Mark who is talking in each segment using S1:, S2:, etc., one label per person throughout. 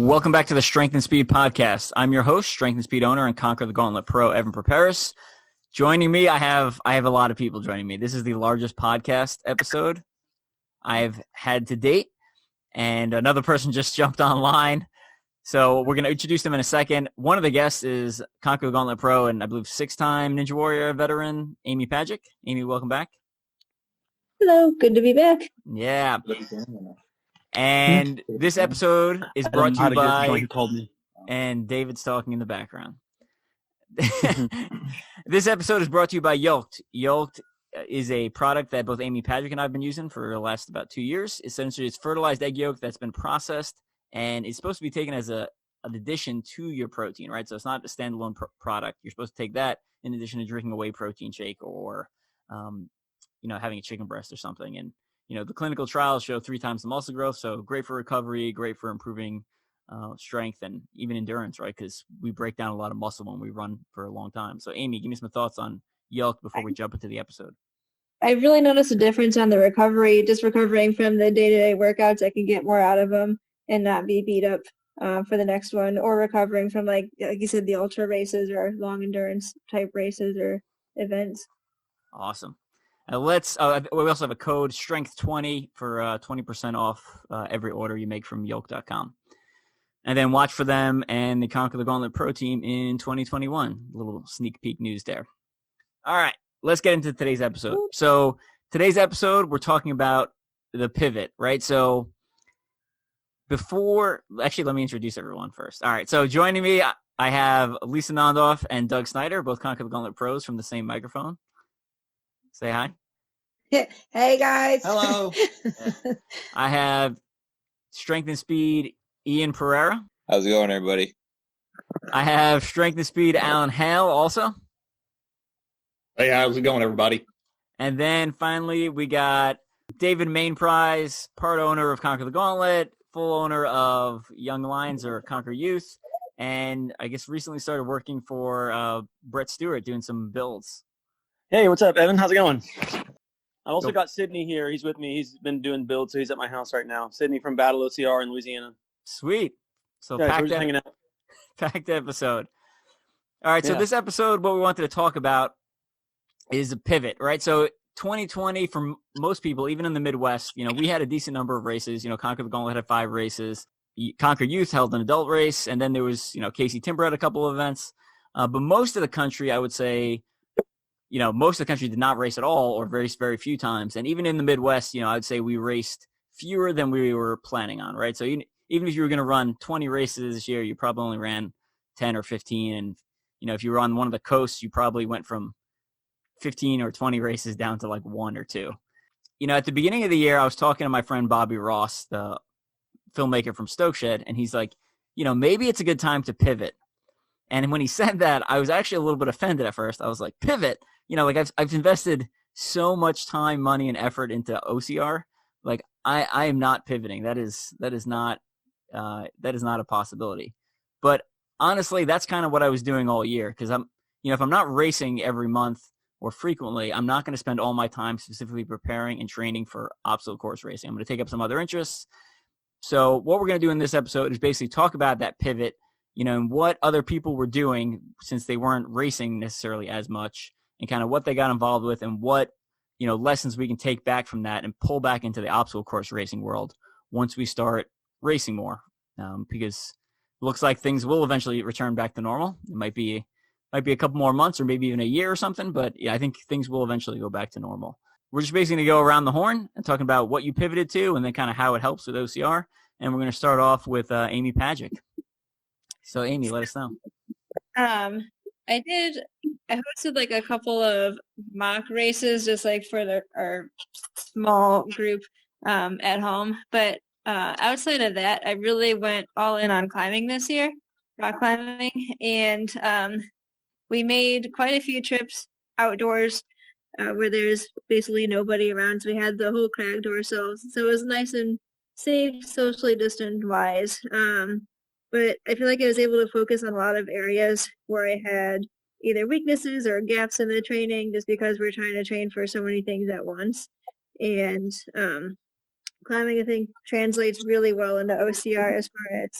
S1: Welcome back to the Strength and Speed podcast. I'm your host, Strength and Speed owner and Conquer the Gauntlet pro, Evan Preparis. Joining me, I have a lot of people joining me. This is the largest podcast episode I've had to date, and another person just jumped online. So we're going to introduce them in a second. One of the guests is Conquer the Gauntlet pro and I believe 6-time Ninja Warrior veteran, Amy Pajcic. Amy, welcome back.
S2: Hello, good to be back.
S1: Yeah. And this episode is brought to you by, and David's talking in the background. This episode is brought to you by Yoked. Yoked is a product that both Amy Pajcic and I have been using for the last about 2 years. Essentially, it's fertilized egg yolk that's been processed, and it's supposed to be taken as an addition to your protein, right? So it's not a standalone product. You're supposed to take that in addition to drinking a whey protein shake or, having a chicken breast or something. And the clinical trials show 3 times the muscle growth, so great for recovery, great for improving strength and even endurance, right? Because we break down a lot of muscle when we run for a long time. So, Amy, give me some thoughts on Yelk before we jump into the episode.
S2: I really noticed a difference on the recovery, just recovering from the day-to-day workouts. I can get more out of them and not be beat up for the next one, or recovering from, like you said, the ultra races or long endurance type races or events.
S1: Awesome. We also have a code STRENGTH20 for 20% off every order you make from yoke.com. And then watch for them and the Conquer the Gauntlet Pro team in 2021. A little sneak peek news there. All right, let's get into today's episode. So today's episode, we're talking about the pivot, right? So let me introduce everyone first. All right, so joining me, I have Lisa Nondoff and Doug Snyder, both Conquer the Gauntlet Pros from the same microphone. Say hi.
S2: Hey, guys.
S3: Hello.
S1: I have Strength and Speed Ian Pereira.
S3: How's it going, everybody?
S1: I have Strength and Speed Alan Hale also.
S4: Hey, how's it going, everybody?
S1: And then finally, we got David Mainprize, part owner of Conquer the Gauntlet, full owner of Young Lions or Conquer Youth, and I guess recently started working for Brett Stewart doing some builds.
S5: Hey, what's up, Evan? How's it going? I've also got Sydney here. He's with me. He's been doing builds, so he's at my house right now. Sydney from Battle OCR in Louisiana.
S1: Sweet. So
S5: yeah, we're just hanging out.
S1: Packed episode. All right, so this episode, what we wanted to talk about is a pivot, right? So 2020, for most people, even in the Midwest, we had a decent number of races. Conquer the Gauntlet had 5 races. Conquer Youth held an adult race, and then there was, Casey Timber had a couple of events. But most of the country, I would say, most of the country did not race at all or very, very few times. And even in the Midwest, I'd say we raced fewer than we were planning on, right? So even if you were going to run 20 races this year, you probably only ran 10 or 15. And, if you were on one of the coasts, you probably went from 15 or 20 races down to like 1 or 2. At the beginning of the year, I was talking to my friend Bobby Ross, the filmmaker from Stokeshed, and he's like, maybe it's a good time to pivot. And when he said that, I was actually a little bit offended at first. I was like, pivot? I've invested so much time, money, and effort into OCR. Like I am not pivoting. That is not a possibility. But honestly, that's kind of what I was doing all year. Because if I'm not racing every month or frequently, I'm not going to spend all my time specifically preparing and training for obstacle course racing. I'm going to take up some other interests. So what we're going to do in this episode is basically talk about that pivot, and what other people were doing since they weren't racing necessarily as much, and kind of what they got involved with, and what, lessons we can take back from that and pull back into the obstacle course racing world once we start racing more. Because it looks like things will eventually return back to normal. It might be a couple more months or maybe even a year or something, but yeah, I think things will eventually go back to normal. We're just basically going to go around the horn and talking about what you pivoted to and then kind of how it helps with OCR. And we're going to start off with Amy Pajcic. So Amy, let us know.
S2: I hosted like a couple of mock races just like for our small group at home. But outside of that, I really went all in on climbing this year, rock climbing. And we made quite a few trips outdoors where there's basically nobody around. So we had the whole crag to ourselves. So it was nice and safe, socially distant wise. But I feel like I was able to focus on a lot of areas where I had either weaknesses or gaps in the training just because we're trying to train for so many things at once. And climbing, I think, translates really well into OCR as far as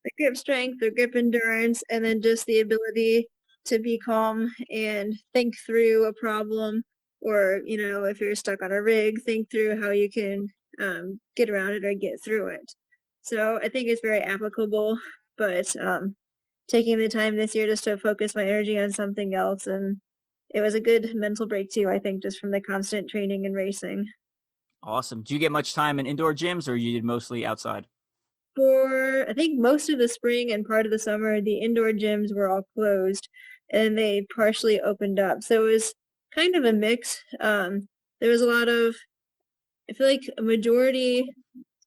S2: the grip strength, the grip endurance, and then just the ability to be calm and think through a problem, or, you know, if you're stuck on a rig, think through how you can get around it or get through it. So I think it's very applicable, but taking the time this year just to focus my energy on something else, and it was a good mental break too, I think, just from the constant training and racing.
S1: Awesome. Do you get much time in indoor gyms, or you did mostly outside?
S2: For, I think, most of the spring and part of the summer, the indoor gyms were all closed and they partially opened up. So it was kind of a mix. There was a lot of, I feel like a majority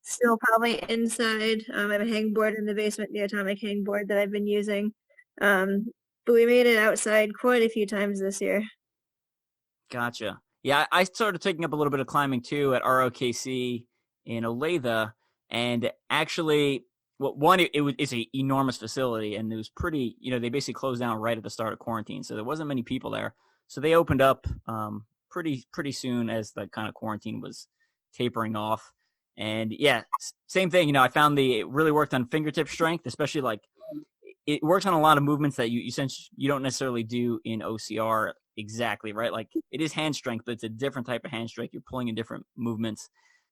S2: still probably inside. I have a hangboard in the basement, the atomic hangboard that I've been using. But we made it outside quite a few times this year.
S1: Gotcha. Yeah, I started taking up a little bit of climbing too at ROKC in Olathe, and actually, well, one, it's an enormous facility, and it was pretty, you know, they basically closed down right at the start of quarantine, so there wasn't many people there. So they opened up pretty soon as the kind of quarantine was tapering off. And yeah, same thing, you know, I found it really worked on fingertip strength, especially like it works on a lot of movements that you don't necessarily do in OCR exactly, right? Like it is hand strength, but it's a different type of hand strength. You're pulling in different movements.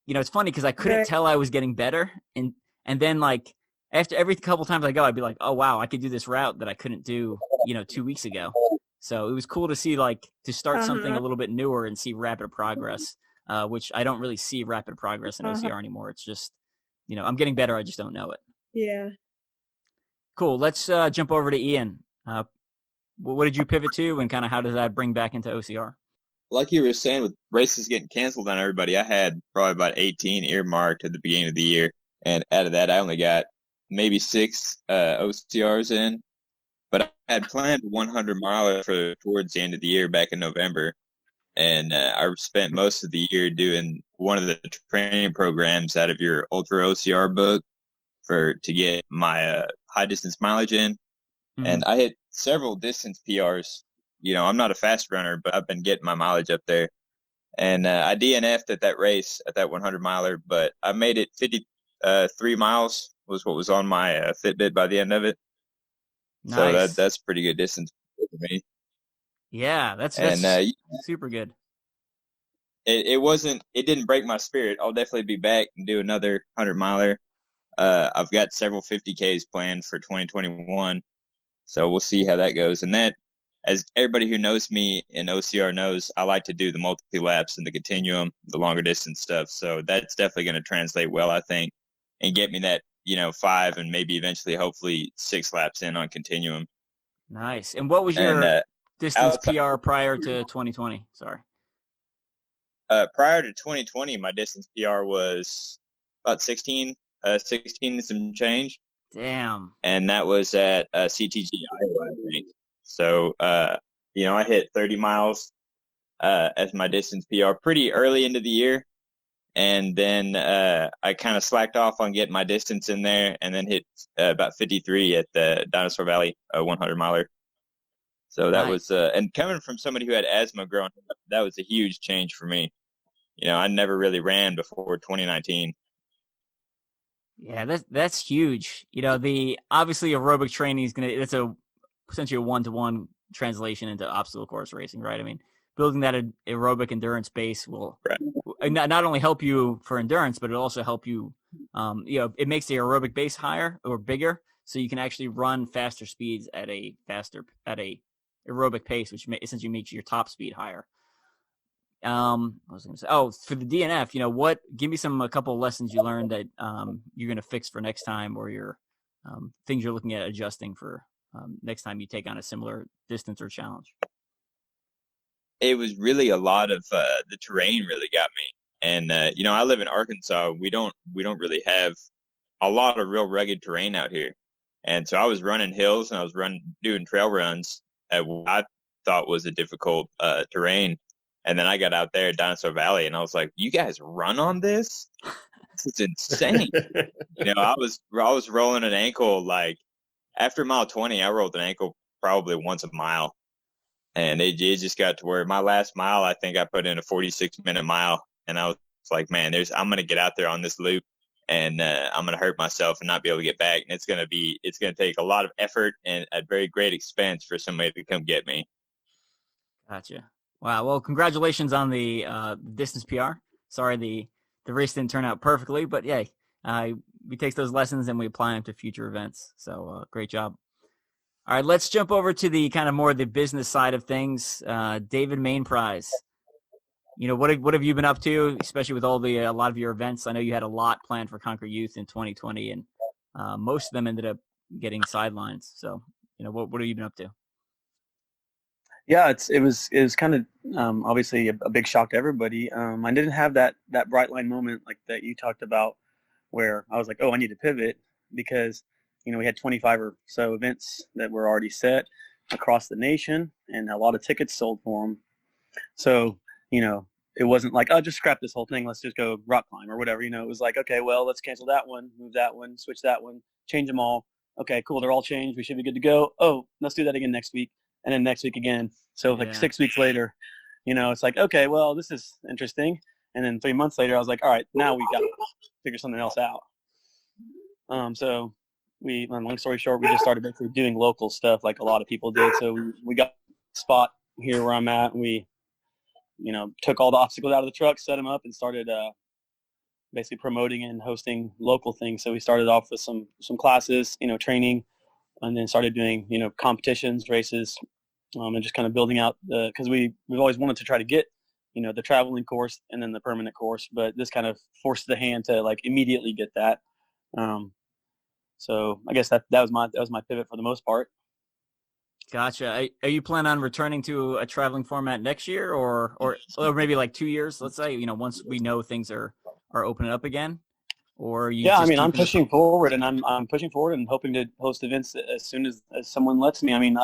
S1: You know, it's funny because I couldn't tell I was getting better. And then like after every couple times I go, I'd be like, oh, wow, I could do this route that I couldn't do, you know, 2 weeks ago. So it was cool to see, like, to start something a little bit newer and see rapid progress, which I don't really see rapid progress in OCR anymore. It's just, you know, I'm getting better. I just don't know it.
S2: Yeah.
S1: Cool. Let's jump over to Ian. What did you pivot to, and kind of how does that bring back into OCR?
S3: Like you were saying, with races getting canceled on everybody, I had probably about 18 earmarked at the beginning of the year. And out of that, I only got maybe 6 OCRs in. But I had planned 100 miler for towards the end of the year back in November. And I spent most of the year doing one of the training programs out of your ultra-OCR book to get my high distance mileage in. Mm-hmm. And I hit several distance PRs. You know, I'm not a fast runner, but I've been getting my mileage up there. And I DNF'd at that race, at that 100 miler, but I made it 53 miles was what was on my Fitbit by the end of it. Nice. So that's pretty good distance for me.
S1: Yeah, that's super good.
S3: It didn't break my spirit. I'll definitely be back and do another 100 miler. I've got several 50Ks planned for 2021. So we'll see how that goes. And that, as everybody who knows me in OCR knows, I like to do the multi-laps and the continuum, the longer distance stuff. So that's definitely going to translate well, I think, and get me that, you know, 5 and maybe eventually, hopefully 6 laps in on continuum.
S1: Nice. And what was your distance PR prior to 2020? Sorry.
S3: Prior to 2020, my distance PR was about 16 and some change.
S1: Damn.
S3: And that was at CTG Iowa, I think. So, you know, I hit 30 miles as my distance PR pretty early into the year. And then I kind of slacked off on getting my distance in there, and then hit about 53 at the Dinosaur Valley 100 miler. So that was, and coming from somebody who had asthma growing up, that was a huge change for me. You know, I never really ran before 2019.
S1: Yeah, that's huge. You know, obviously aerobic training is it's essentially a one-to-one translation into obstacle course racing, right? I mean, building that aerobic endurance base will not only help you for endurance, but it'll also help you, you know, it makes the aerobic base higher or bigger, so you can actually run faster speeds at a aerobic pace, which essentially makes your top speed higher. What was I going to say? Oh, for the DNF, you know, give me a couple of lessons you learned that you're going to fix for next time, or your things you're looking at adjusting for next time you take on a similar distance or challenge.
S3: It was really a lot of the terrain really got me. And, you know, I live in Arkansas. We don't really have a lot of real rugged terrain out here. And so I was running hills, and I was doing trail runs at what I thought was a difficult terrain. And then I got out there at Dinosaur Valley, and I was like, you guys run on this? This is insane. You know, I was rolling an ankle, like after mile 20, I rolled an ankle probably once a mile. And it just got to where my last mile, I think I put in a 46-minute mile. And I was like, man, I'm going to get out there on this loop and I'm going to hurt myself and not be able to get back. And it's going to take a lot of effort and a very great expense for somebody to come get me.
S1: Gotcha. Wow. Well, congratulations on the distance PR. Sorry, the race didn't turn out perfectly, but yay. We take those lessons and we apply them to future events. So great job. All right, let's jump over to the kind of more the business side of things. David Main Prize. What have you been up to, especially with all a lot of your events? I know you had a lot planned for Conquer Youth in 2020, and most of them ended up getting sidelines. So, what have you been up to?
S5: Yeah, it was kind of obviously a big shock to everybody. I didn't have that bright line moment like that you talked about, where I was like, oh, I need to pivot, because we had 25 or so events that were already set across the nation, and a lot of tickets sold for them. So it wasn't like, oh, just scrap this whole thing, let's just go rock climb or whatever. It was like, okay, well, let's cancel that one, move that one, switch that one, change them all. Okay, cool, they're all changed, we should be good to go. Oh, let's do that again next week, and then next week again. So like 6 weeks later, it's like, okay, well, this is interesting. And then 3 months later, I was like, all right, now we got to figure something else out. So long story short, we just started basically doing local stuff like a lot of people did. So we got a spot here where I'm at, and we, took all the obstacles out of the truck, set them up, and started basically promoting and hosting local things. So we started off with some classes, training, and then started doing, competitions, races, and just kind of building out because we've always wanted to try to get, the traveling course and then the permanent course, but this kind of forced the hand to like immediately get that. So I guess that was my pivot for the most part.
S1: Gotcha. Are you planning on returning to a traveling format next year, or maybe like 2 years? Let's say, once we know things are opening up again, or you?
S5: Yeah, I mean, I'm pushing forward, and I'm pushing forward and hoping to host events as soon as someone lets me. I mean,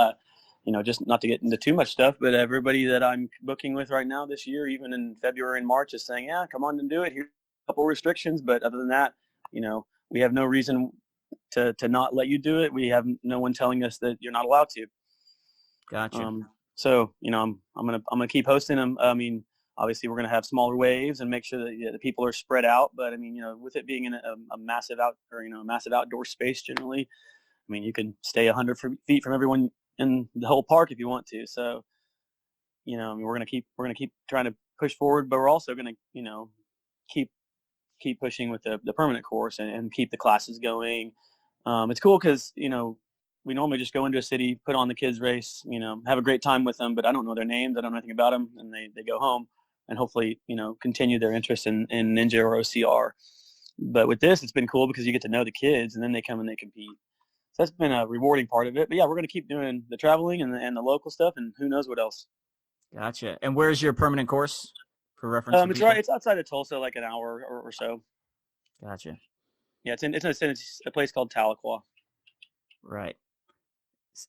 S5: just not to get into too much stuff, but everybody that I'm booking with right now this year, even in February and March, is saying, yeah, come on and do it. Here's a couple restrictions, but other than that, we have no reason to not let you do it. We have no one telling us that you're not allowed to.
S1: Gotcha.
S5: So I'm gonna keep hosting them. I mean, obviously we're gonna have smaller waves and make sure that the people are spread out. But I mean, with it being in a massive massive outdoor space, generally, I mean, you can stay 100 feet from everyone in the whole park if you want to. So, I mean, we're gonna keep trying to push forward, but we're also gonna keep pushing with the permanent course and keep the classes going. It's cool because we normally just go into a city, put on the kids race, have a great time with them, but I don't know their names, I don't know anything about them, and they go home and hopefully continue their interest in Ninja or OCR. But with this, it's been cool because you get to know the kids, and then they come and they compete. So that's been a rewarding part of it. But yeah, we're going to keep doing the traveling and the local stuff, and who knows what else.
S1: Gotcha. And where's your permanent course for reference?
S5: It's outside of Tulsa, like an hour or so.
S1: Gotcha.
S5: Yeah, it's a place called Tahlequah.
S1: Right.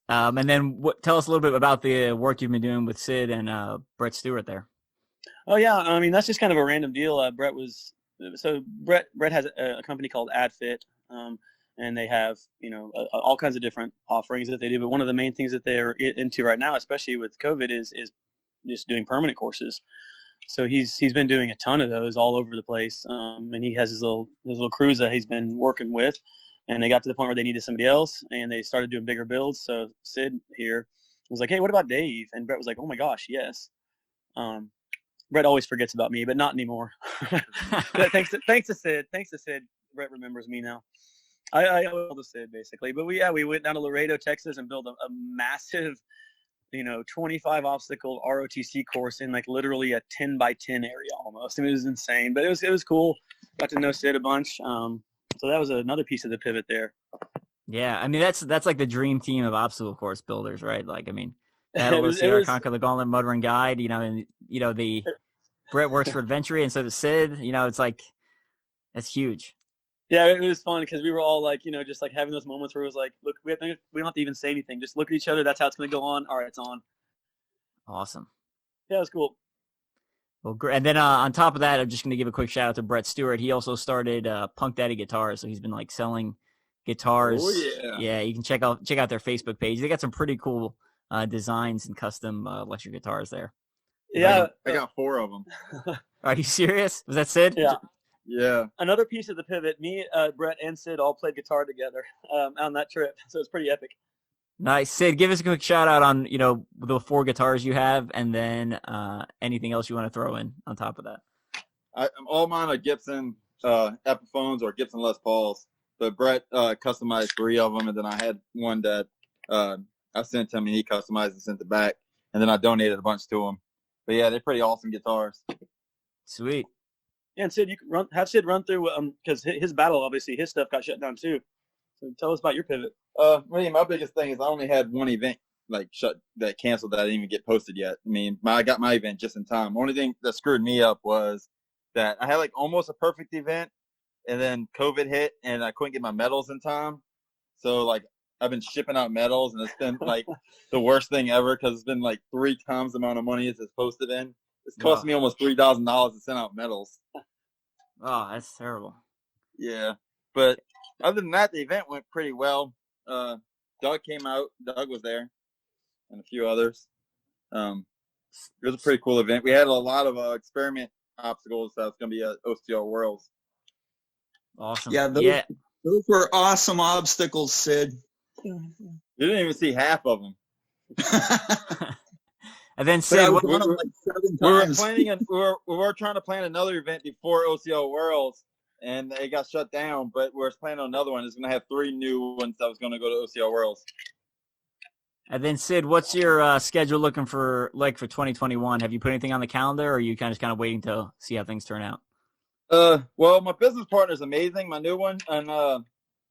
S1: And then tell us a little bit about the work you've been doing with Sid and Brett Stewart there.
S5: Oh yeah, I mean, that's just kind of a random deal. Brett has a company called AdFit, and they have all kinds of different offerings that they do. But one of the main things that they're into right now, especially with COVID, is just doing permanent courses. So he's been doing a ton of those all over the place, and he has his little crews that he's been working with. And they got to the point where they needed somebody else, and they started doing bigger builds. So Sid here was like, hey, what about Dave? And Brett was like, oh my gosh, yes. Brett always forgets about me, but not anymore. thanks to Sid. Brett remembers me now. I owe it to Sid, basically. But we went down to Laredo, Texas, and built a massive, 25 obstacle ROTC course in like literally a 10 by 10 area almost. I mean, it was insane, but it was cool. Got to know Sid a bunch. So that was another piece of the pivot there.
S1: Yeah, I mean that's like the dream team of obstacle course builders, right? Like, I mean, OCR, Conquer the Gauntlet, Motor and Guide. And the Brett works for Adventure, and so does Sid. It's like that's huge.
S5: Yeah, it was fun because we were all like, just like having those moments where it was like, look, we don't have to even say anything. Just look at each other. That's how it's going to go on. All right, it's on.
S1: Awesome.
S5: Yeah, it was cool.
S1: Well, great. And then on top of that, I'm just going to give a quick shout out to Brett Stewart. He also started Punk Daddy Guitars, so he's been like selling guitars.
S3: Oh yeah.
S1: Yeah, you can check out their Facebook page. They got some pretty cool designs and custom electric guitars there.
S5: Yeah,
S3: I got 4 of them.
S1: Are you serious? Was that Sid?
S5: Yeah.
S6: Yeah.
S5: Another piece of the pivot, me, Brett, and Sid all played guitar together on that trip, so it's pretty epic.
S1: Nice. Sid, give us a quick shout out on, the 4 guitars you have, and then anything else you want to throw in on top of that.
S6: All mine are Gibson Epiphones or Gibson Les Pauls, but Brett customized 3 of them, and then I had one that I sent him, and he customized and sent it back, and then I donated a bunch to him. But yeah, they're pretty awesome guitars.
S1: Sweet.
S5: Yeah, and Sid, you can have Sid run through because his battle, obviously, his stuff got shut down too. So tell us about your pivot.
S6: My biggest thing is I only had one event that canceled that I didn't even get posted yet. I mean, I got my event just in time. Only thing that screwed me up was that I had like almost a perfect event, and then COVID hit, and I couldn't get my medals in time. So like I've been shipping out medals, and it's been like the worst thing ever because it's been like 3 times the amount of money as it's posted in. It's cost me almost $3,000 to send out medals.
S1: Oh, that's terrible.
S6: Yeah, but other than that, the event went pretty well. Doug came out. Doug was there, and a few others. It was a pretty cool event. We had a lot of experiment obstacles. So it's going to be at OCR Worlds.
S1: Awesome.
S7: Yeah, those were awesome obstacles, Sid.
S6: You didn't even see half of them.
S1: And then Sid,
S7: we
S6: were trying to plan another event before OCR Worlds, and it got shut down. But we're planning on another one. It's going to have 3 new ones that was going to go to OCR Worlds.
S1: And then Sid, what's your schedule looking for 2021? Have you put anything on the calendar, or are you kind of waiting to see how things turn out?
S6: Well, my business partner is amazing, my new one, and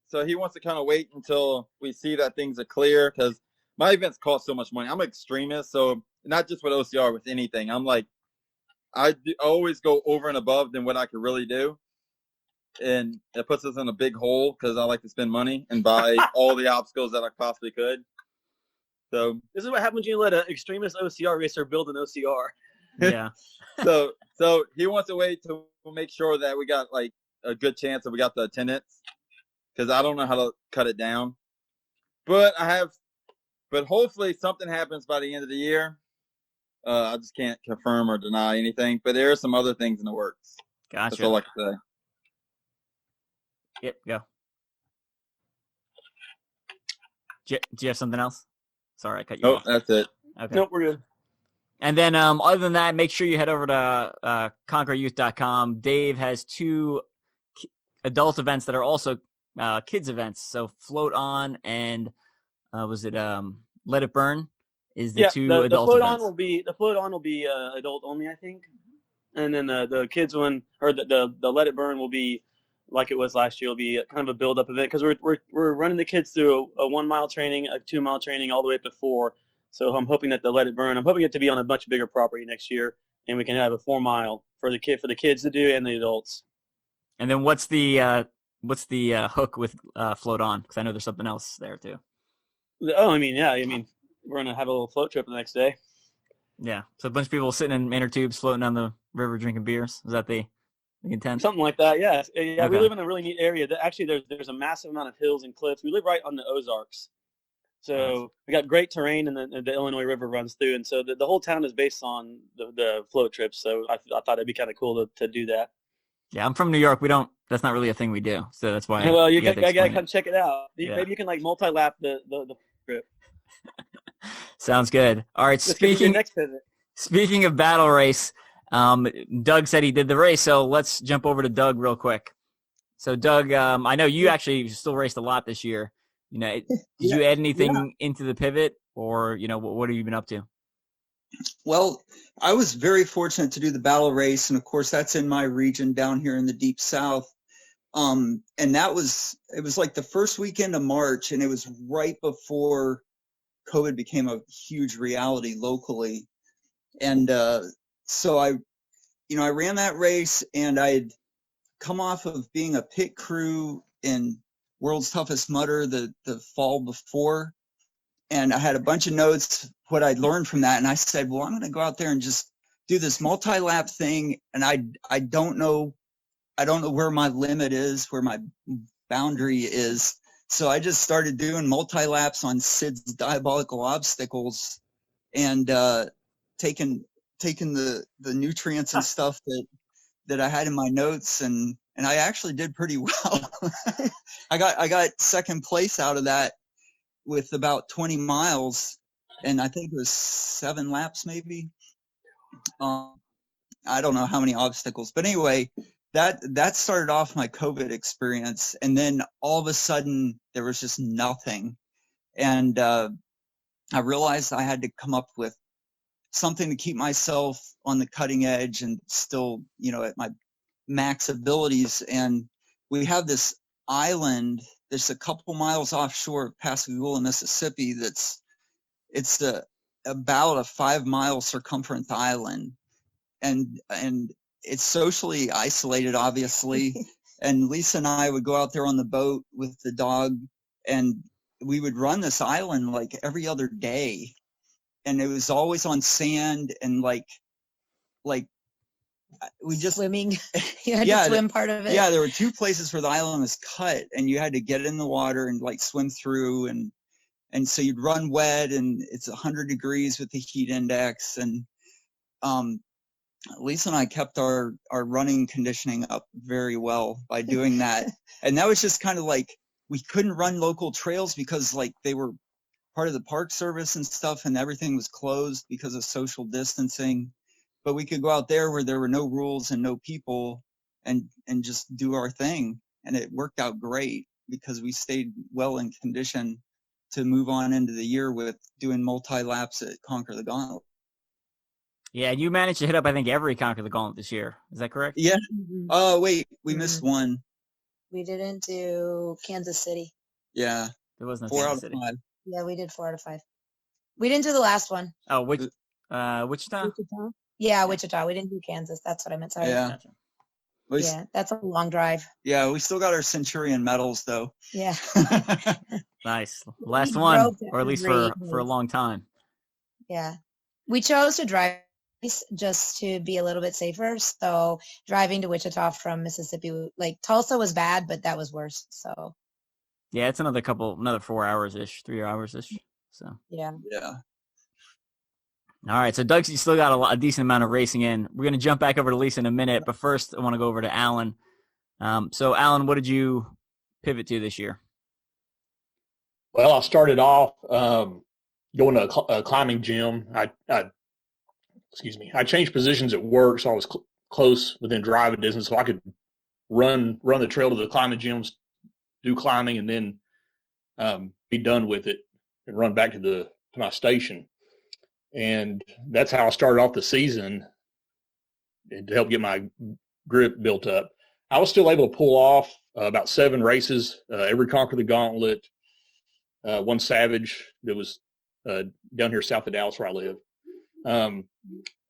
S6: so he wants to kind of wait until we see that things are clear because my events cost so much money. I'm an extremist, so not just with OCR, with anything. I'm like, I always go over and above than what I could really do, and it puts us in a big hole because I like to spend money and buy all the obstacles that I possibly could. So
S5: this is what happens when you let an extremist OCR racer build an OCR.
S1: Yeah.
S6: So he wants to wait to make sure that we got like a good chance that we got the attendance because I don't know how to cut it down. But hopefully something happens by the end of the year. I just can't confirm or deny anything, but there are some other things in the works.
S1: Gotcha.
S6: That's all I can say.
S1: Yep, go. Do you have something else? Sorry, I cut you off.
S6: That's it.
S1: Okay.
S5: Nope, we're good.
S1: And then other than that, make sure you head over to conqueryouth.com. Dave has 2 adult events that are also kids events. So Float On and Let It Burn is the 2 adult
S5: the float
S1: events.
S5: The Float On will be adult only, I think. And then the kids one, or the Let It Burn will be like it was last year. It'll be kind of a build-up event because we're running the kids through a 1 mile training, a 2 mile training, all the way up to 4. So I'm hoping that the Let It Burn, I'm hoping it to be on a much bigger property next year, and we can have a 4 mile for the kids to do and the adults.
S1: And then what's the hook with Float On? Because I know there's something else there too.
S5: Oh, I mean, we're gonna have a little float trip the next day.
S1: Yeah, so a bunch of people sitting in inner tubes floating down the river drinking beers. Is that the intent?
S5: Something like that, yeah.
S1: Okay.
S5: We live in a really neat area. Actually, there's a massive amount of hills and cliffs. We live right on the Ozarks. So we got great terrain, and the Illinois River runs through. And so the whole town is based on the float trips. So I thought it'd be kind of cool to do that.
S1: Yeah, I'm from New York. That's not really a thing we do. So that's why.
S5: Well, I gotta come check it out.
S1: Yeah.
S5: Maybe you can multi-lap the trip.
S1: Sounds good. All right. Speaking of battle race, Doug said he did the race, so let's jump over to Doug real quick. So Doug, I know you actually still raced a lot this year. Did you add anything into the pivot, or what have you been up to?
S7: Well, I was very fortunate to do the battle race, and of course that's in my region down here in the deep south. And it was like the first weekend of March, and it was right before COVID became a huge reality locally. And so I ran that race, and I had come off of being a pit crew in World's Toughest Mudder the fall before, and I had a bunch of notes what I'd learned from that, and I said, well, I'm going to go out there and just do this multi-lap thing, and I don't know where my limit is, where my boundary is, so I just started doing multi-laps on Sid's diabolical obstacles, and taking the nutrients and stuff that I had in my notes, and and I actually did pretty well. I got second place out of that with about 20 miles, and I think it was 7 laps maybe. I don't know how many obstacles, but anyway, that started off my COVID experience, and then all of a sudden there was just nothing, and I realized I had to come up with something to keep myself on the cutting edge and still, at my max abilities. And we have this island that's a couple miles offshore of Pascagoula, Mississippi. It's about a 5-mile circumference island, and it's socially isolated, obviously. And Lisa and I would go out there on the boat with the dog, and we would run this island like every other day, and it was always on sand, and like we just
S8: swimming. You had to swim part of it.
S7: Yeah, there were 2 places where the island was cut, and you had to get in the water and like swim through, and so you'd run wet, and it's 100 degrees with the heat index, and Lisa and I kept our running conditioning up very well by doing that. And that was just kind of like, we couldn't run local trails because like they were part of the Park Service and stuff, and everything was closed because of social distancing. But we could go out there where there were no rules and no people, and just do our thing. And it worked out great because we stayed well in condition to move on into the year with doing multi-laps at Conquer the Gauntlet.
S1: Yeah, you managed to hit up, I think, every Conquer the Gauntlet this year. Is that correct?
S7: Yeah. Oh, wait, we missed one.
S8: We didn't do Kansas City.
S7: Yeah.
S1: There was no
S7: 4 out
S1: Kansas
S7: of
S1: City.
S7: 5.
S8: Yeah, we did 4 out of 5. We didn't do the last one.
S1: Oh, Wichita?
S8: Wichita? Yeah, Wichita. We didn't do Kansas. That's what I meant. Sorry.
S7: Yeah.
S1: Gotcha.
S8: Yeah, that's a long drive.
S7: Yeah, we still got our Centurion medals, though.
S8: Yeah.
S1: Nice. Last
S8: We
S1: one,
S8: drove to
S1: or at least
S8: every
S1: for a long time.
S8: Yeah. We chose to drive just to be a little bit safer. So driving to Wichita from Mississippi, like Tulsa was bad, but that was worse. So
S1: Yeah, it's another 4 hours-ish, 3 hours-ish. So
S8: yeah.
S7: Yeah.
S1: All right, so Doug, you still got a decent amount of racing in. We're going to jump back over to Lisa in a minute, but first I want to go over to Alan. So Alan, what did you pivot to this year?
S4: Well, I started off going to a climbing gym. I changed positions at work, so I was close within driving distance, so I could run the trail to the climbing gyms, do climbing, and then be done with it and run back to my station. And that's how I started off the season, and to help get my grip built up. I was still able to pull off about 7 races, every Conquer the Gauntlet, one Savage that was down here south of Dallas where I live.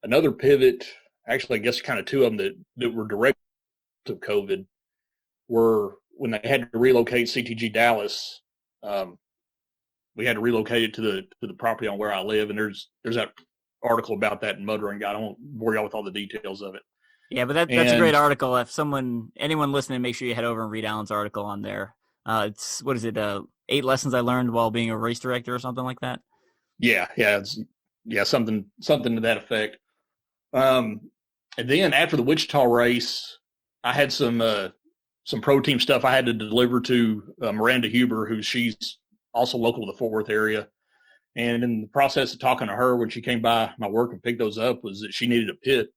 S4: Another pivot, actually, I guess kind of 2 of them that were direct to COVID, were when they had to relocate CTG Dallas. We had to relocate it to the property on where I live, and there's that article about that in Motoring Guide. I won't bore y'all with all the details of it.
S1: Yeah, but that's a great article. If anyone listening, make sure you head over and read Alan's article on there. It's, what is it, 8 lessons I learned while being a race director or something like that?
S4: Yeah, something to that effect. And then after the Wichita race, I had some pro team stuff I had to deliver to Miranda Huber, she's also local to the Fort Worth area. And in the process of talking to her when she came by my work and picked those up, was that she needed a pit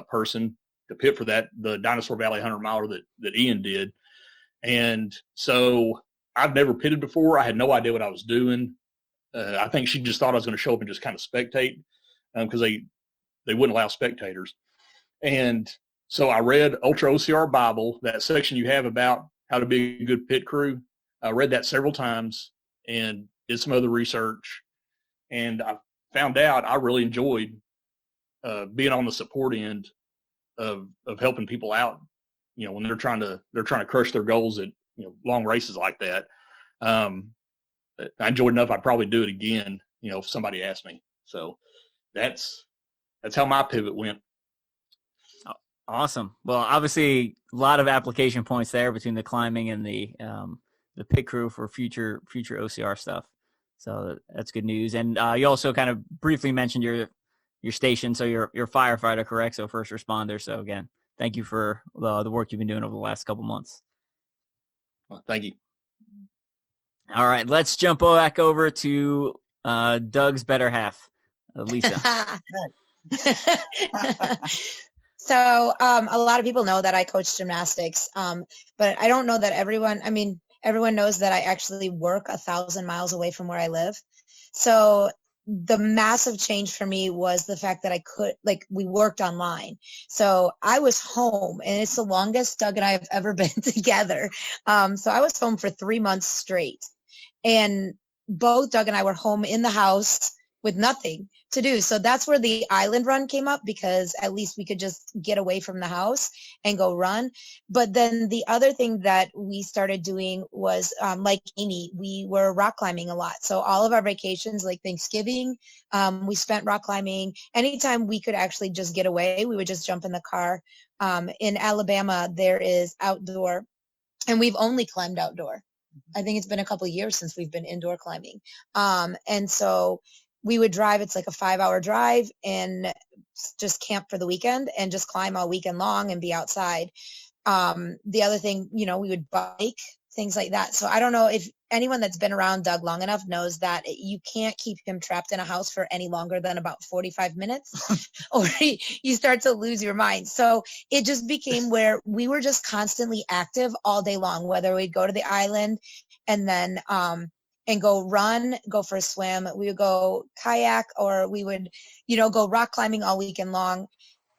S4: person to pit for the Dinosaur Valley 100-miler that Ian did. And so I've never pitted before. I had no idea what I was doing. I think she just thought I was going to show up and just kind of spectate, because they wouldn't allow spectators. And so I read ultra-ocr Bible, that section you have about how to be a good pit crew. I read that several times and did some other research. And I found out I really enjoyed being on the support end of helping people out, when they're trying to crush their goals at, long races like that. I enjoyed enough, I'd probably do it again, if somebody asked me. So that's how my pivot went.
S1: Awesome. Well, obviously a lot of application points there between the climbing and the pit crew for future OCR stuff. So that's good news. And you also kind of briefly mentioned your station. So you're a firefighter, correct? So first responder. So again, thank you for the work you've been doing over the last couple months.
S4: Well, thank you.
S1: All right, let's jump back over to Doug's better half, Lisa.
S8: So a lot of people know that I coach gymnastics, but I don't know that everyone knows that I actually work 1,000 miles away from where I live. So the massive change for me was the fact that we worked online. So I was home, and it's the longest Doug and I have ever been together. So I was home for 3 months straight, and both Doug and I were home in the house with nothing to do. So that's where the island run came up, because at least we could just get away from the house and go run. But then the other thing that we started doing was, like Amy, we were rock climbing a lot. So all of our vacations, like Thanksgiving, we spent rock climbing. Anytime we could actually just get away, we would just jump in the car. In Alabama, there is outdoor, and we've only climbed outdoor. I think it's been a couple of years since we've been indoor climbing. And so we would drive, it's like a 5-hour drive, and just camp for the weekend and just climb all weekend long and be outside. The other thing, we would bike, things like that. So I don't know if anyone that's been around Doug long enough knows that you can't keep him trapped in a house for any longer than about 45 minutes or you start to lose your mind. So it just became where we were just constantly active all day long, whether we'd go to the island and then, and go run, go for a swim. We would go kayak, or we would, go rock climbing all weekend long.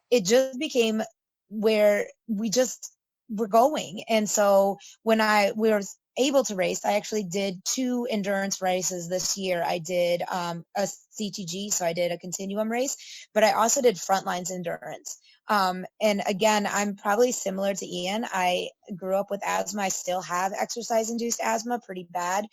S8: It just became where we just were going. And so when we were able to race, I actually did 2 endurance races this year. I did a CTG, so I did a continuum race, but I also did frontlines endurance. And again, I'm probably similar to Ian. I grew up with asthma. I still have exercise-induced asthma pretty bad.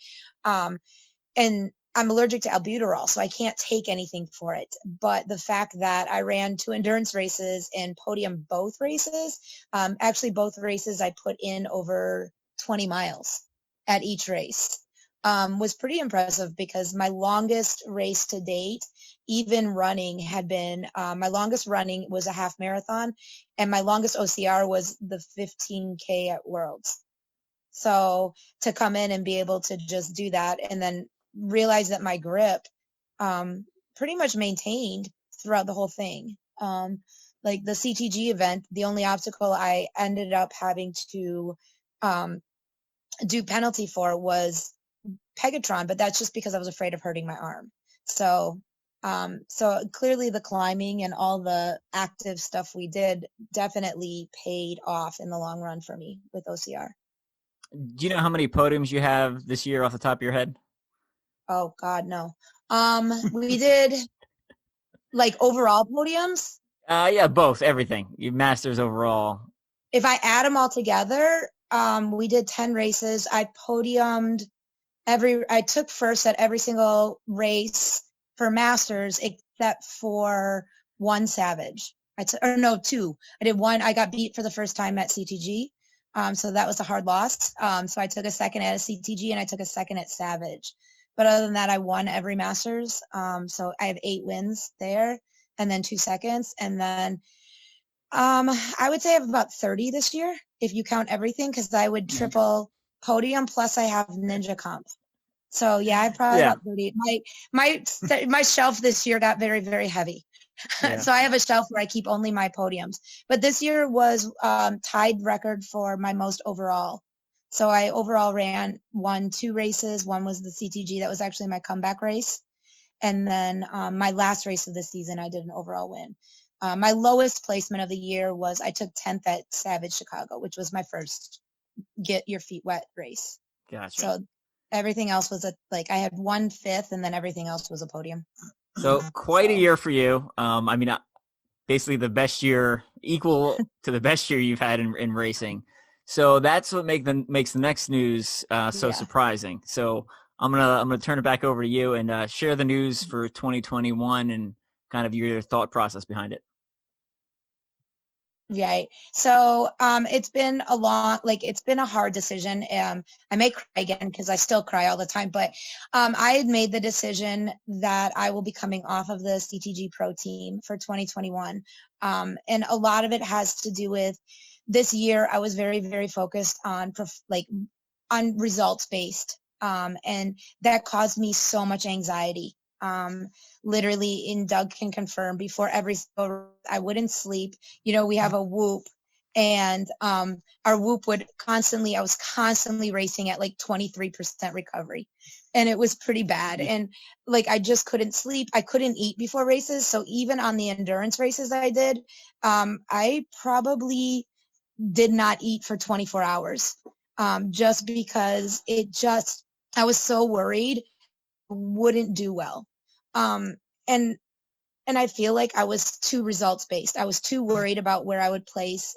S8: And I'm allergic to albuterol, so I can't take anything for it. But the fact that I ran 2 endurance races and podium both races, actually both races I put in over 20 miles at each race, was pretty impressive, because my longest race to date, even running, had been, my longest running was a half marathon, and my longest OCR was the 15K at Worlds. So to come in and be able to just do that, and then realize that my grip pretty much maintained throughout the whole thing. Like the CTG event, the only obstacle I ended up having to do penalty for was Pegatron, but that's just because I was afraid of hurting my arm. So clearly the climbing and all the active stuff we did definitely paid off in the long run for me with OCR.
S1: Do you know how many podiums you have this year off the top of your head?
S8: Oh God, no. We did like overall podiums.
S1: Yeah, both, everything. You masters overall.
S8: If I add them all together, we did 10 races. I podiumed I took first at every single race for masters except for one Savage. 2. I did one. I got beat for the first time at CTG. So that was a hard loss. So I took a second at a CTG and I took a second at Savage. But other than that, I won every Masters. So I have 8 wins there and then 2 seconds. And then I would say I have about 30 this year, if you count everything, because I would triple podium, plus I have ninja comps. So yeah, I probably about 30. My shelf this year got very, very heavy. Yeah. So I have a shelf where I keep only my podiums. But this year was tied record for my most overall. So I overall won 2 races. One was the CTG. That was actually my comeback race. And then my last race of the season, I did an overall win. My lowest placement of the year was I took 10th at Savage Chicago, which was my first get your feet wet race.
S1: Gotcha.
S8: So everything else was I had 1 5th, and then everything else was a podium.
S1: So quite a year for you. Basically the best year, equal to the best year you've had in racing. So that's what makes the next news so surprising. So I'm gonna turn it back over to you and share the news for 2021 and kind of your thought process behind it.
S8: Right. So it's been it's been a hard decision. I may cry again because I still cry all the time, but I had made the decision that I will be coming off of the CTG Pro team for 2021. And a lot of it has to do with this year. I was very, very focused on on results based. And that caused me so much anxiety. Literally, and Doug can confirm, before every I wouldn't sleep. We have a whoop, and our whoop I was constantly racing at like 23% recovery, and it was pretty bad. And I just couldn't sleep. I couldn't eat before races. So even on the endurance races I did, I probably did not eat for 24 hours, just because I was so worried I wouldn't do well. And I feel like I was too results based. I was too worried about where I would place,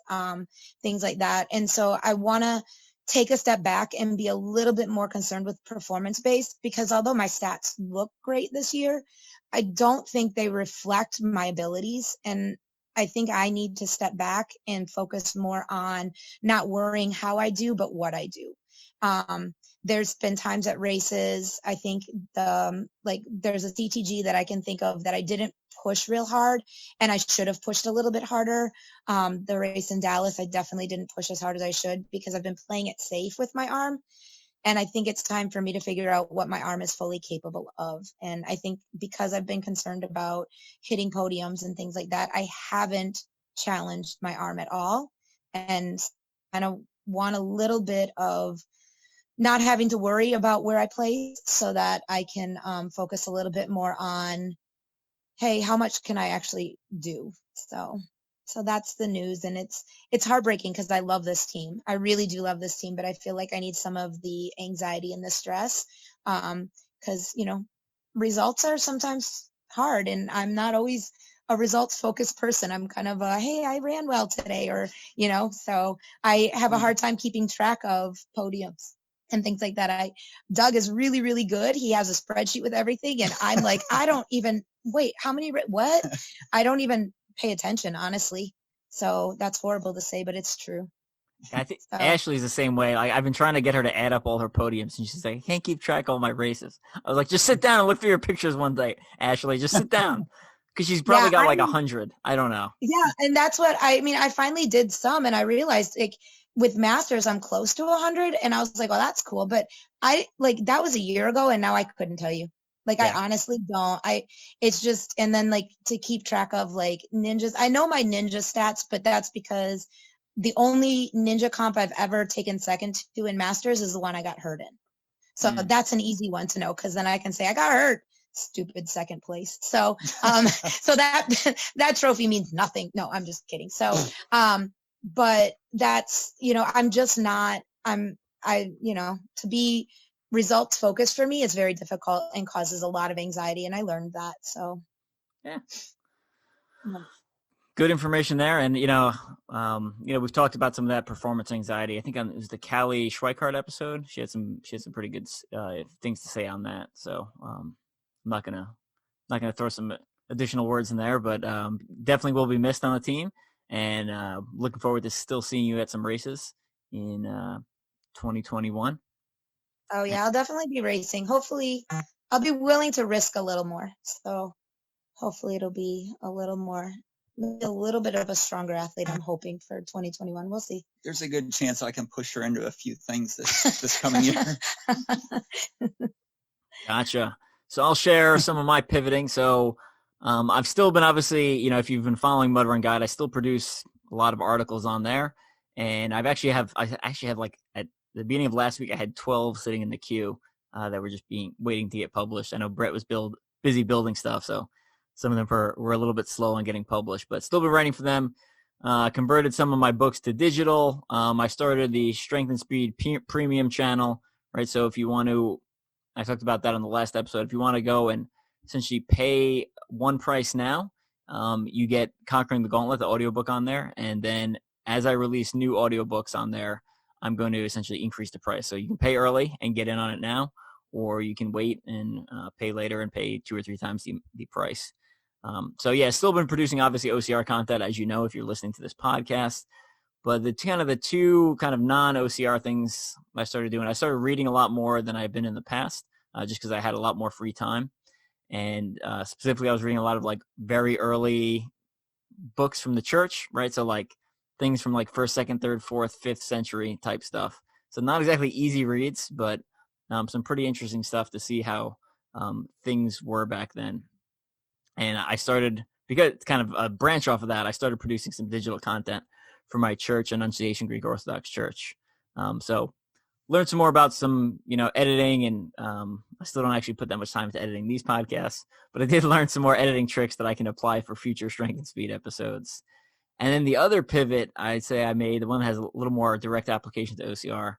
S8: things like that. And so I want to take a step back and be a little bit more concerned with performance based, because although my stats look great this year, I don't think they reflect my abilities. And I think I need to step back and focus more on not worrying how I do, but what I do. There's been times at races, I think there's a CTG that I can think of that I didn't push real hard, and I should have pushed a little bit harder. The race in Dallas, I definitely didn't push as hard as I should, because I've been playing it safe with my arm. And I think it's time for me to figure out what my arm is fully capable of. And I think because I've been concerned about hitting podiums and things like that, I haven't challenged my arm at all. And kind of want a little bit of not having to worry about where I place, so that I can focus a little bit more on, hey, how much can I actually do? So that's the news. And it's heartbreaking, because I love this team. I really do love this team, but I feel like I need some of the anxiety and the stress, because, results are sometimes hard, and I'm not always a results focused person. I'm kind of hey, I ran well today, or, so I have a hard time keeping track of podiums and things like that. Doug is really, really good. He has a spreadsheet with everything. And I'm like, I don't even, wait, how many, what? I don't even pay attention, honestly. So that's horrible to say, but it's true.
S1: I think Ashley's the same way. I've been trying to get her to add up all her podiums, and she's like, I can't keep track of all my races. I was like, just sit down and look through your pictures one day, Ashley. Just sit down. Because she's probably got 100. I don't know.
S8: Yeah, and that's what I finally did some, and I realized, with Masters, I'm close to 100, and I was like, well, that's cool. But that was a year ago, and now I couldn't tell you. I honestly don't. It's just, and then to keep track of ninjas. I know my ninja stats, but that's because the only ninja comp I've ever taken second to in Masters is the one I got hurt in. So that's an easy one to know, because then I can say I got hurt. Stupid second place. So, so that trophy means nothing. No, I'm just kidding. So, but that's, I'm just not, to be results focused for me is very difficult and causes a lot of anxiety. And I learned that. So,
S1: yeah. Good information there. And, we've talked about some of that performance anxiety. I think it was the Callie Schweikart episode. She had some pretty good things to say on that. So, I'm not gonna throw some additional words in there, but definitely will be missed on the team. And looking forward to still seeing you at some races in 2021.
S8: Oh yeah, I'll definitely be racing. Hopefully, I'll be willing to risk a little more. So hopefully, it'll be a little bit of a stronger athlete. I'm hoping for 2021. We'll see.
S7: There's a good chance I can push her into a few things this coming year.
S1: Gotcha. So I'll share some of my pivoting. So I've still been, obviously, if you've been following Mud Run Guide, I still produce a lot of articles on there. And I actually have at the beginning of last week, I had 12 sitting in the queue that were just waiting to get published. I know Brett was busy building stuff, so some of them were a little bit slow on getting published, but still been writing for them. Converted some of my books to digital. I started the Strength and Speed Premium channel, right? So if you want to, I talked about that on the last episode. If you want to go and essentially pay one price now, you get Conquering the Gauntlet, the audiobook on there. And then as I release new audiobooks on there, I'm going to essentially increase the price. So you can pay early and get in on it now, or you can wait and pay later and pay 2 or 3 times the price. So yeah, still been producing obviously OCR content, as you know, if you're listening to this podcast. But the two kind of non-OCR things I started doing, I started reading a lot more than I've been in the past, just because I had a lot more free time. And specifically, I was reading a lot of like very early books from the church, right? So like things from like 1st, 2nd, 3rd, 4th, 5th century type stuff. So not exactly easy reads, but some pretty interesting stuff to see how things were back then. And I started, because it's kind of a branch off of that, I started producing some digital content for my church, Annunciation Greek Orthodox Church. So learned some more about some, editing, and I still don't actually put that much time into editing these podcasts, but I did learn some more editing tricks that I can apply for future Strength and Speed episodes. And then the other pivot I'd say I made, the one that has a little more direct application to OCR,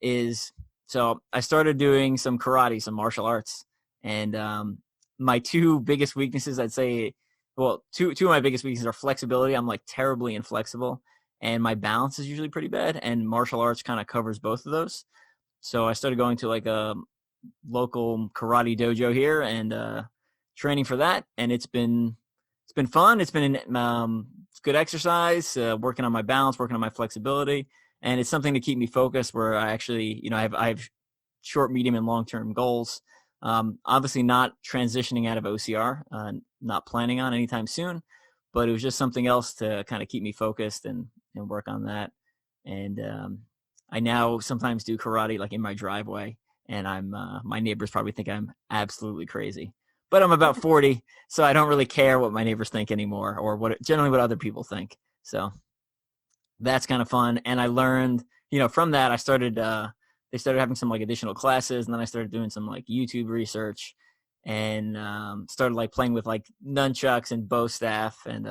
S1: is so I started doing some karate, some martial arts. And my two biggest weaknesses, I'd say, well, two of my biggest weaknesses are flexibility. I'm like terribly inflexible, and my balance is usually pretty bad. And martial arts kind of covers both of those. So I started going to like a local karate dojo here and training for that. And it's been fun. It's been good exercise, working on my balance, working on my flexibility. And it's something to keep me focused, where I actually, I have short, medium, and long-term goals. Obviously not transitioning out of OCR, not planning on anytime soon, but it was just something else to kind of keep me focused and work on that. And I now sometimes do karate like in my driveway, and my neighbors probably think I'm absolutely crazy, but I'm about 40, so I don't really care what my neighbors think anymore, or generally what other people think. So that's kind of fun. And I learned, from that, I started, they started having some like additional classes, and then I started doing some like YouTube research, and started like playing with like nunchucks and bow staff. And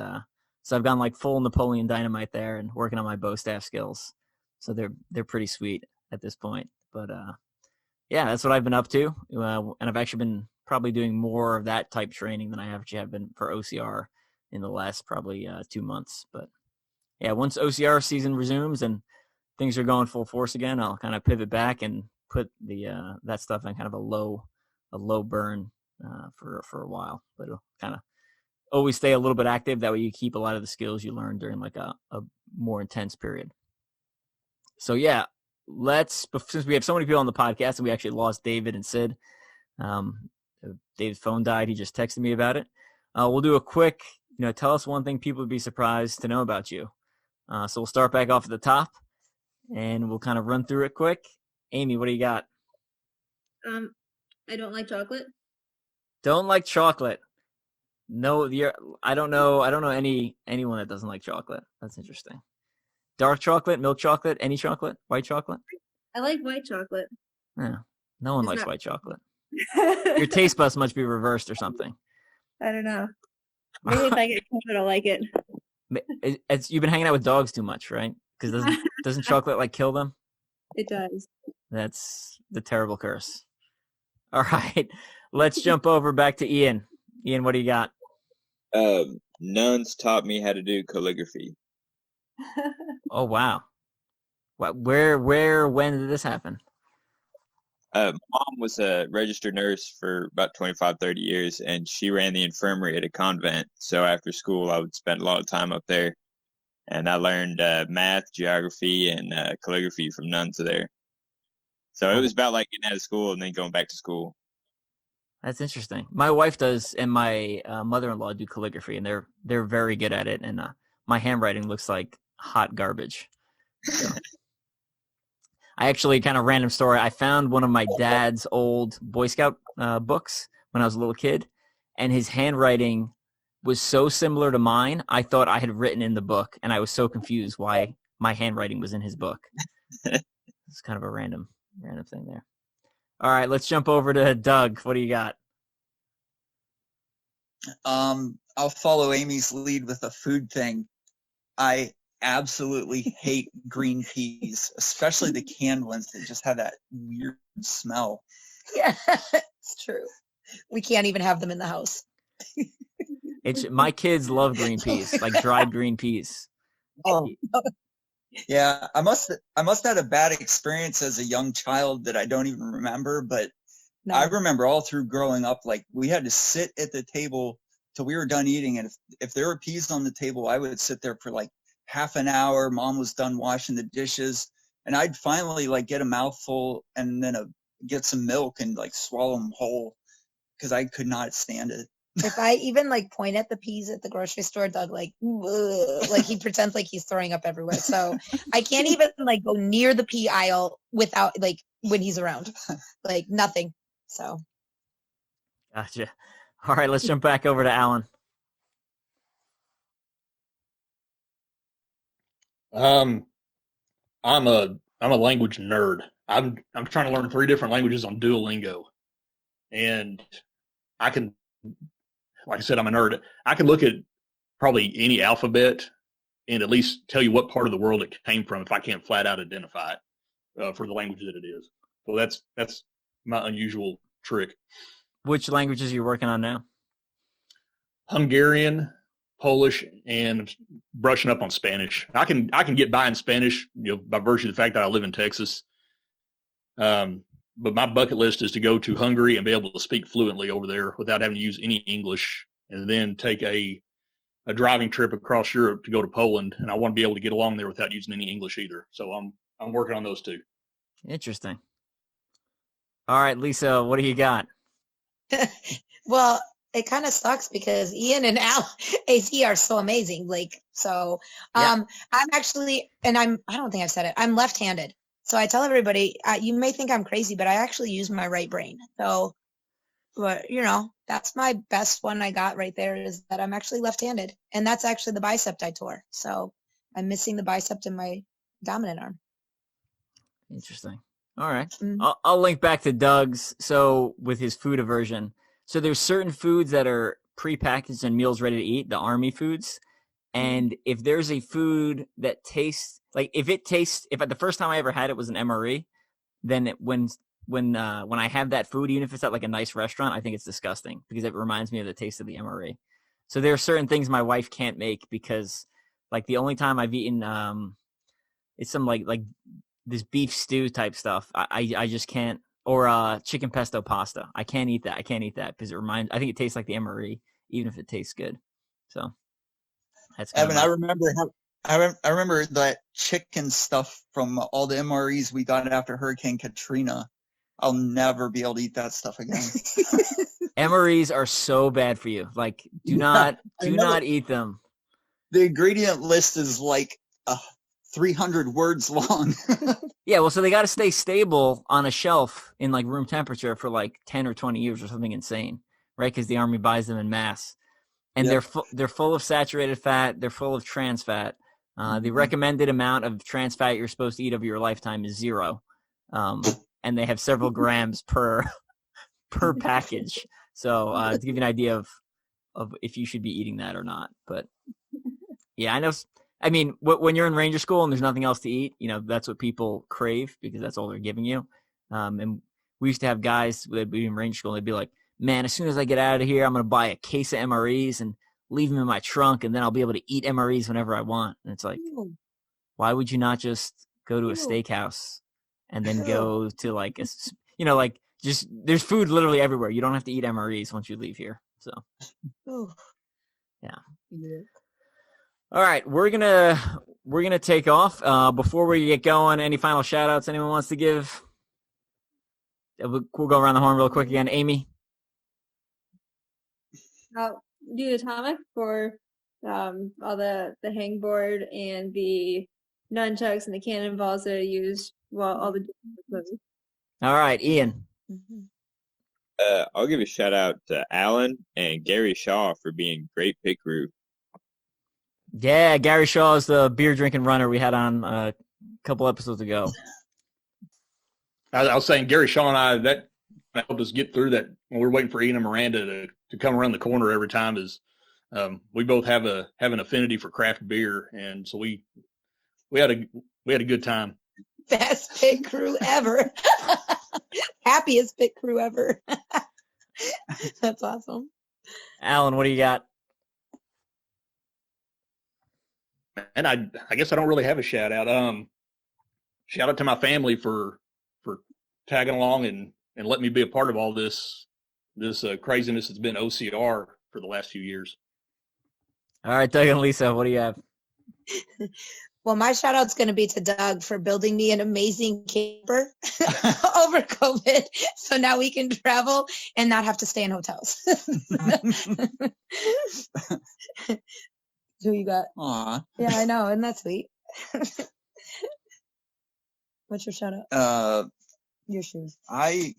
S1: so I've gone like full Napoleon Dynamite there and working on my bow staff skills. So they're pretty sweet at this point. But yeah, that's what I've been up to. And I've actually been probably doing more of that type training than I actually have been for OCR in the last probably 2 months. But yeah, once OCR season resumes and things are going full force again, I'll kind of pivot back and put the that stuff in kind of a low burn for a while. But it'll kind of always stay a little bit active. That way you keep a lot of the skills you learn during like a more intense period. So yeah, since we have so many people on the podcast, and we actually lost David and Sid. David's phone died. He just texted me about it. We'll do a quick, tell us one thing people would be surprised to know about you. So we'll start back off at the top, and we'll kind of run through it quick. Amy, what do you got?
S2: I don't like chocolate.
S1: Don't like chocolate. No, I don't know anyone that doesn't like chocolate. That's interesting. Dark chocolate, milk chocolate, any chocolate, white chocolate?
S2: I like white chocolate.
S1: Yeah, no one likes white chocolate. Your taste buds must be reversed or something.
S2: I don't know. Maybe if I get chocolate, I'll like it.
S1: You've been hanging out with dogs too much, right? Because doesn't chocolate like kill them?
S2: It does.
S1: That's the terrible curse. All right, let's jump over back to Ian. Ian, what do you got?
S3: Nuns taught me how to do calligraphy.
S1: Oh wow! Where, when did this happen?
S3: Mom was a registered nurse for about 25, 30 years, and she ran the infirmary at a convent. So after school, I would spend a lot of time up there, and I learned math, geography, and calligraphy from nuns there. So it was about like getting out of school and then going back to school.
S1: That's interesting. My wife does, and my mother-in-law do calligraphy, and they're very good at it. And my handwriting looks like hot garbage. So. I actually, kind of random story, I found one of my dad's old Boy Scout books when I was a little kid, and his handwriting was so similar to mine, I thought I had written in the book, and I was so confused why my handwriting was in his book. It's kind of a random thing there. All right, let's jump over to Doug. What do you got?
S7: I'll follow Amy's lead with a food thing. I absolutely hate green peas, especially the canned ones that just have that weird smell.
S8: Yeah, it's true. We can't even have them in the house.
S1: My kids love green peas, like dried green peas.
S7: Oh. Yeah, I must have had a bad experience as a young child that I don't even remember, but no. I remember all through growing up, like we had to sit at the table till we were done eating. And if there were peas on the table, I would sit there for like half an hour. Mom was done washing the dishes, and I'd finally like get a mouthful and then get some milk and like swallow them whole because I could not stand it.
S8: If I even like point at the peas at the grocery store, Doug like he pretends like he's throwing up everywhere. So I can't even like go near the pea aisle without like when he's around, like nothing. So.
S1: Gotcha. All right, let's jump back over to Alan.
S4: I'm a language nerd. I'm trying to learn 3 different languages on Duolingo, and I can, like I said, I'm a nerd. I can look at probably any alphabet and at least tell you what part of the world it came from if I can't flat out identify it for the language that it is. So that's my unusual trick.
S1: Which languages are you working on now?
S4: Hungarian, Polish, and brushing up on Spanish. I can get by in Spanish, by virtue of the fact that I live in Texas. But my bucket list is to go to Hungary and be able to speak fluently over there without having to use any English, and then take a driving trip across Europe to go to Poland. And I want to be able to get along there without using any English either. So I'm working on those 2.
S1: Interesting. All right, Lisa, what do you got?
S8: Well, it kind of sucks because Ian and AZ are so amazing. Like, so, I'm actually, and I don't think I've said it. I'm left-handed. So I tell everybody, you may think I'm crazy, but I actually use my right brain. So, but that's my best one I got right there, is that I'm actually left-handed. And that's actually the bicep I tore. So I'm missing the bicep in my dominant arm.
S1: Interesting. All right.
S8: Mm-hmm.
S1: I'll link back to Doug's. So with his food aversion, so there's certain foods that are prepackaged and meals ready to eat, the army foods. And if there's a food that tastes like, if the first time I ever had it was an MRE, then when I have that food, even if it's at like a nice restaurant, I think it's disgusting because it reminds me of the taste of the MRE. So there are certain things my wife can't make because like the only time I've eaten, it's some like this beef stew type stuff. I just can't, or chicken pesto pasta. I can't eat that because I think it tastes like the MRE, even if it tastes good. So that's
S7: Evan, I remember that chicken stuff from all the MREs we got after Hurricane Katrina. I'll never be able to eat that stuff again.
S1: MREs are so bad for you. Like, do not eat them.
S7: The ingredient list is like 300 words long.
S1: Yeah, well, so they got to stay stable on a shelf in like room temperature for like 10 or 20 years or something insane, right? Because the Army buys them in mass. And they're full of saturated fat. They're full of trans fat. The recommended amount of trans fat you're supposed to eat over your lifetime is 0. And they have several grams per package. So to give you an idea of if you should be eating that or not. But yeah, I know. I mean, when you're in Ranger School and there's nothing else to eat, that's what people crave because that's all they're giving you. And we used to have guys that'd be in Ranger School and they'd be like, man, as soon as I get out of here, I'm going to buy a case of MREs and leave them in my trunk, and then I'll be able to eat MREs whenever I want. And it's like, why would you not just go to a steakhouse and then go to like, just there's food literally everywhere. You don't have to eat MREs once you leave here. So, yeah. All right, we're gonna take off. Before we get going, any final shout outs anyone wants to give? We'll go around the horn real quick again. Amy?
S2: I'll do Atomic for all the hangboard and the nunchucks and the cannonballs that I used while all the.
S1: All right, Ian.
S3: I'll give a shout out to Alan and Gary Shaw for being great pit crew.
S1: Yeah, Gary Shaw is the beer drinking runner we had on a couple episodes ago.
S4: I was saying Gary Shaw and I, that helped us get through that when we're waiting for Ian and Miranda to come around the corner every time. Is we both have an affinity for craft beer, and so we had a good time.
S8: Best pit crew ever. Happiest pit crew ever. That's awesome.
S1: Alan, what do you got?
S4: And I guess I don't really have a shout out. Shout out to my family for tagging along and letting me be a part of all this craziness that's been OCR. for the last few years.
S1: All right, Doug and Lisa, what do you have?
S8: Well, my shout out's going to be to Doug for building me an amazing camper over COVID. So now we can travel and not have to stay in hotels. Who you got?
S7: Aw.
S8: Yeah, I know. Isn't that sweet? What's your shout out? Your shoes.
S7: I'll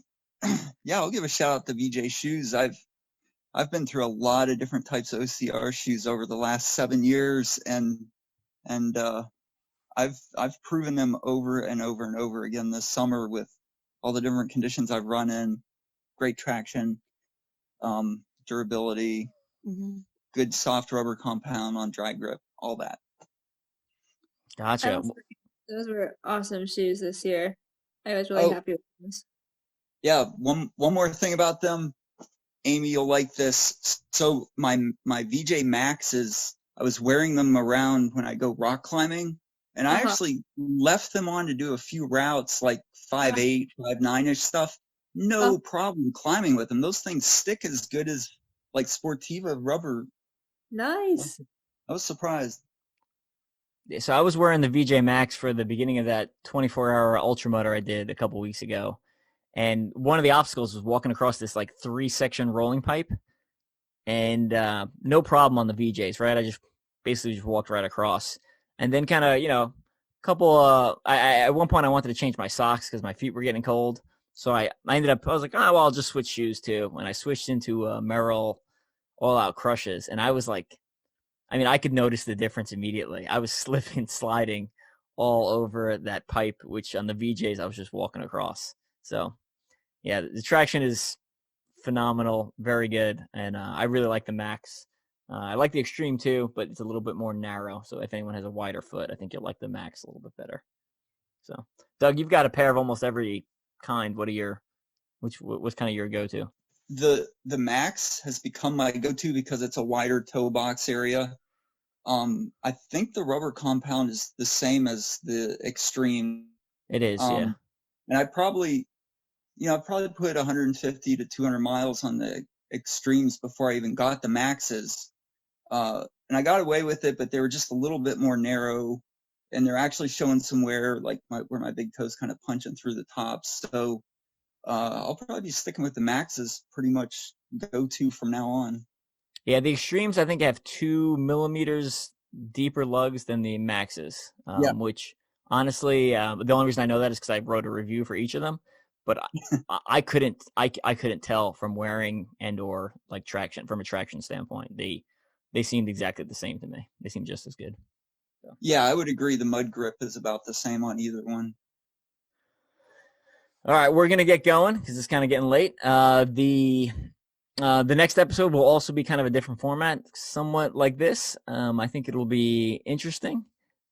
S7: give a shout out to VJ Shoes. I've been through a lot of different types of OCR shoes over the last 7 years, and I've proven them over and over and over again this summer with all the different conditions I've run in. Great traction, durability, good soft rubber compound on dry grip, all that.
S1: Gotcha.
S2: Those were awesome shoes this year. I was really happy with those.
S7: Yeah, one more thing about them, Amy, you'll like this. So my VJ Maxes, I was wearing them around when I go rock climbing, and I actually left them on to do a few routes like 5.8, 5.9-ish stuff. No problem climbing with them. Those things stick as good as like Sportiva rubber.
S2: Nice.
S7: I was surprised.
S1: So I was wearing the VJ Max for the beginning of that 24-hour ultra motor I did a couple weeks ago. And one of the obstacles was walking across this like 3-section rolling pipe, and no problem on the VJs, right? I just basically just walked right across, and then kind of, couple. At one point I wanted to change my socks because my feet were getting cold, so I was like, oh well, I'll just switch shoes too, and I switched into Merrell All Out Crushes, and I was like, I could notice the difference immediately. I was slipping, sliding all over that pipe, which on the VJs I was just walking across. So. Yeah, the traction is phenomenal, very good, and I really like the Max. I like the Extreme too, but it's a little bit more narrow. So if anyone has a wider foot, I think you'll like the Max a little bit better. So, Doug, you've got a pair of almost every kind. What's kind of your go-to?
S7: The Max has become my go-to because it's a wider toe box area. I think the rubber compound is the same as the Extreme.
S1: It is, yeah.
S7: And I probably put 150 to 200 miles on the Extremes before I even got the Maxes. And I got away with it, but they were just a little bit more narrow, and they're actually showing some wear, like where my big toe's kind of punching through the tops. So I'll probably be sticking with the Maxes pretty much go-to from now on.
S1: Yeah, the Extremes, I think, have 2 millimeters deeper lugs than the Maxes, which honestly, the only reason I know that is because I wrote a review for each of them. But I couldn't tell from wearing and or like traction from a traction standpoint. They seemed exactly the same to me. They seemed just as good. So.
S7: Yeah, I would agree. The mud grip is about the same on either one.
S1: All right, we're gonna get going because it's kind of getting late. The next episode will also be kind of a different format, somewhat like this. I think it'll be interesting.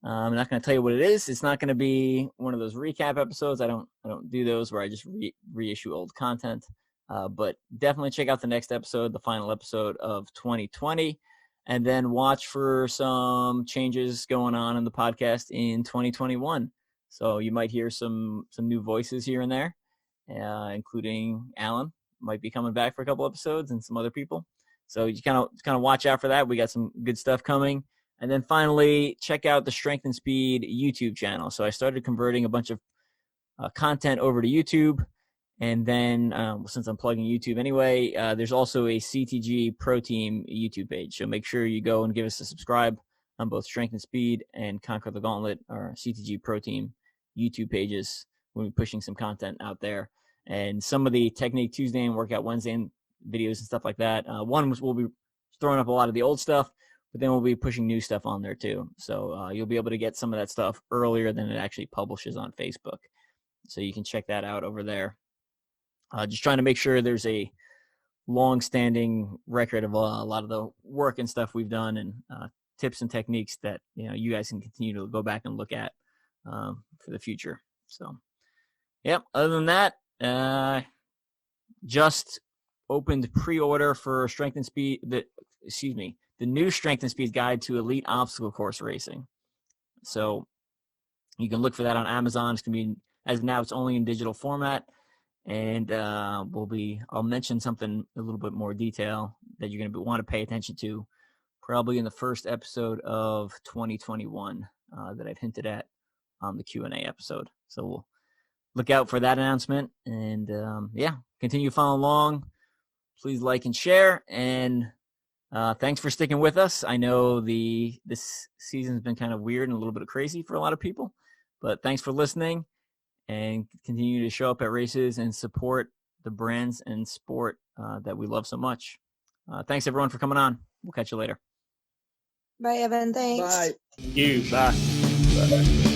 S1: I'm not going to tell you what it is. It's not going to be one of those recap episodes. I don't do those where I just reissue old content. But definitely check out the next episode, the final episode of 2020, and then watch for some changes going on in the podcast in 2021. So you might hear some new voices here and there, including Alan might be coming back for a couple episodes and some other people. So you kind of watch out for that. We got some good stuff coming. And then finally, check out the Strength and Speed YouTube channel. So I started converting a bunch of content over to YouTube. And then since I'm plugging YouTube anyway, there's also a CTG Pro Team YouTube page. So make sure you go and give us a subscribe on both Strength and Speed and Conquer the Gauntlet, or CTG Pro Team YouTube pages. We'll be pushing some content out there. And some of the Technique Tuesday and Workout Wednesday videos and stuff like that. We'll be throwing up a lot of the old stuff. But then we'll be pushing new stuff on there too. So you'll be able to get some of that stuff earlier than it actually publishes on Facebook. So you can check that out over there. Just trying to make sure there's a long-standing record of a lot of the work and stuff we've done, and tips and techniques that you guys can continue to go back and look at for the future. So, yep. Other than that, just opened pre-order for Strength and Speed. The new Strength and Speed Guide to Elite Obstacle Course Racing. So you can look for that on Amazon. It's going to be, as of now, it's only in digital format. And I'll mention something a little bit more detail that you're going to want to pay attention to, probably in the first episode of 2021 that I've hinted at on the Q&A episode. So we'll look out for that announcement. And continue following along. Please like and share. And thanks for sticking with us. I know this season's been kind of weird and a little bit crazy for a lot of people, but thanks for listening, and continue to show up at races and support the brands and sport that we love so much. Thanks everyone for coming on. We'll catch you later.
S8: Bye, Evan. Thanks.
S7: Bye.
S4: Thank you. Bye.